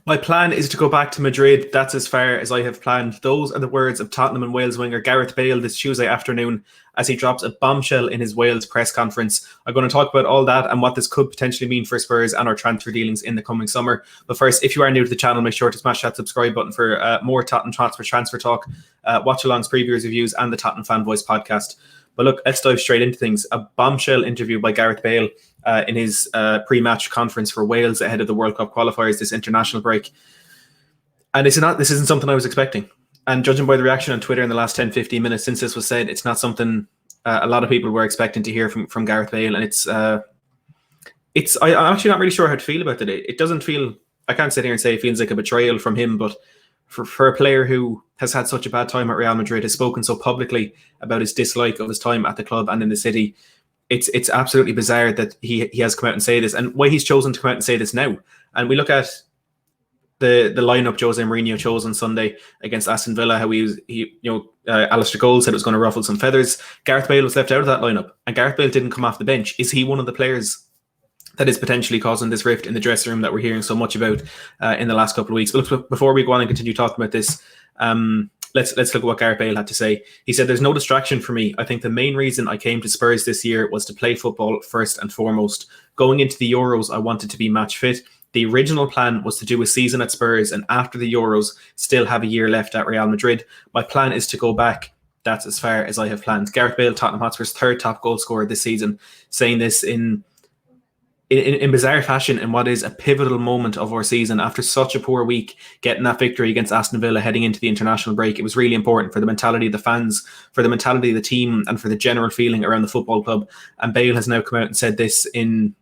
My plan is to go back to Madrid. That's as far as I have planned. Those are the words of Tottenham and Wales winger Gareth Bale this Tuesday afternoon as he drops a bombshell in his Wales press conference. I'm going to talk about all that and what this could potentially mean for Spurs and our transfer dealings in the coming summer. But first, if you are new to the channel, make sure to smash that subscribe button for more Tottenham transfer talk, watch-alongs, previews, reviews, and the Tottenham Fan Voice podcast. But look, let's dive straight into things. A bombshell interview by Gareth Bale in his pre-match conference for Wales ahead of the World Cup qualifiers, this international break. And this isn't something I was expecting. And judging by the reaction on Twitter in the last 10, 15 minutes since this was said, it's not something a lot of people were expecting to hear from Gareth Bale. And I'm actually not really sure how to feel about it. It doesn't feel, I can't sit here and say it feels like a betrayal from him, but for a player who has had such a bad time at Real Madrid, has spoken so publicly about his dislike of his time at the club and in the city, it's absolutely bizarre that he has come out and say this, and why he's chosen to come out and say this now. And we look at the lineup Jose Mourinho chose on Sunday against Aston Villa, how Alistair Gold said it was going to ruffle some feathers. Gareth Bale was left out of that lineup, and Gareth Bale didn't come off the bench. Is he one of the players that is potentially causing this rift in the dressing room that we're hearing so much about in the last couple of weeks? But look, before we go on and continue talking about this, let's look at what Gareth Bale had to say. He said, "There's no distraction for me. I think the main reason I came to Spurs this year was to play football first and foremost. Going into the Euros, I wanted to be match fit. The original plan was to do a season at Spurs and after the Euros, still have a year left at Real Madrid. My plan is to go back. That's as far as I have planned." Gareth Bale, Tottenham Hotspur's third top goal scorer this season, saying this in bizarre fashion in what is a pivotal moment of our season. After such a poor week, getting that victory against Aston Villa heading into the international break, it was really important for the mentality of the fans, for the mentality of the team, and for the general feeling around the football club. And Bale has now come out and said this in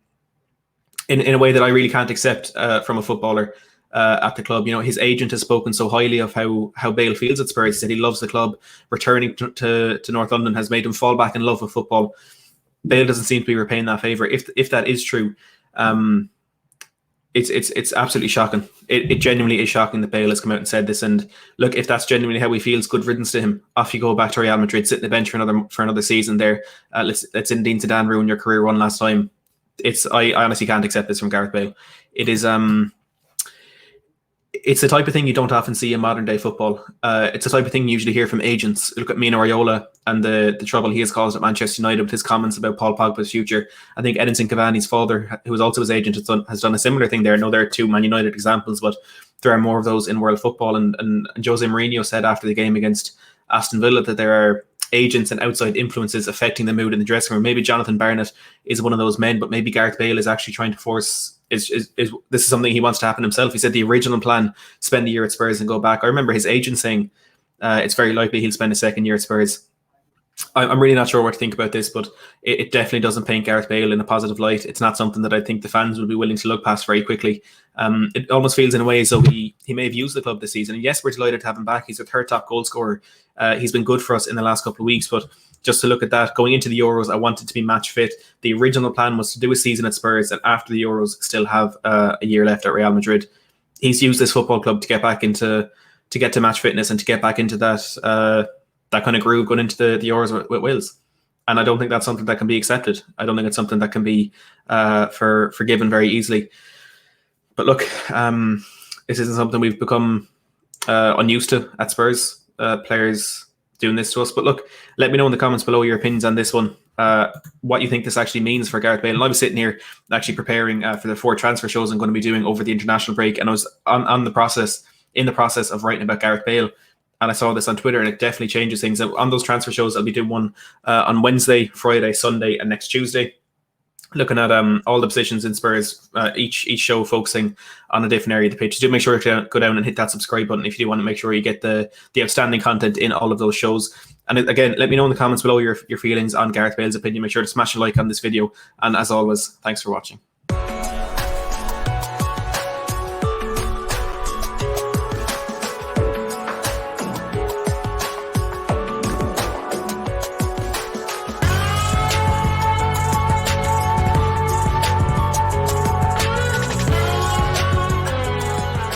a way that I really can't accept from a footballer at the club. You know, his agent has spoken so highly of how Bale feels at Spurs. He said he loves the club. Returning to North London has made him fall back in love with football. Bale doesn't seem to be repaying that favour. If that is true, it's absolutely shocking. It genuinely is shocking that Bale has come out and said this. And look, if that's genuinely how he feels, good riddance to him. Off you go back to Real Madrid, sit in the bench for another season there. Let's Zinedine Zidane ruin your career one last time. I honestly can't accept this from Gareth Bale. It is it's the type of thing you don't often see in modern day football. It's the type of thing you usually hear from agents. Look at Mino Raiola and the trouble he has caused at Manchester United with his comments about Paul Pogba's future. I think Edinson Cavani's father, who is also his agent, has done a similar thing there. I know there are two Man United examples, but there are more of those in world football. And Jose Mourinho said after the game against Aston Villa that there are agents and outside influences affecting the mood in the dressing room. Maybe Jonathan Barnett is one of those men, but maybe Gareth Bale is actually trying to force. This is something he wants to happen himself. He said the original plan, spend a year at Spurs and go back. I remember his agent saying it's very likely he'll spend a second year at Spurs. I'm really not sure what to think about this, but it definitely doesn't paint Gareth Bale in a positive light. It's not something that I think the fans will be willing to look past very quickly. It almost feels in a way as though he may have used the club this season. And yes, we're delighted to have him back. He's a third top goal scorer. He's been good for us in the last couple of weeks, but just to look at that, going into the Euros, I wanted to be match fit. The original plan was to do a season at Spurs and after the Euros still have a year left at Real Madrid. He's used this football club to get back into, to get to match fitness and to get back into that kind of groove going into the Euros with Wales. And I don't think that's something that can be accepted. I don't think it's something that can be forgiven very easily. But look, this isn't something we've become unused to at Spurs, players doing this to us. But look, let me know in the comments below your opinions on this one, what you think this actually means for Gareth Bale. And I was sitting here actually preparing for the 4 transfer shows I'm going to be doing over the international break, and I was in the process of writing about Gareth Bale. And I saw this on Twitter, and it definitely changes things. On those transfer shows, I'll be doing one on Wednesday, Friday, Sunday, and next Tuesday, looking at all the positions in Spurs, each show focusing on a different area of the pitch. Do make sure to go down and hit that subscribe button if you do want to make sure you get the outstanding content in all of those shows. And again, let me know in the comments below your feelings on Gareth Bale's opinion. Make sure to smash a like on this video. And as always, thanks for watching.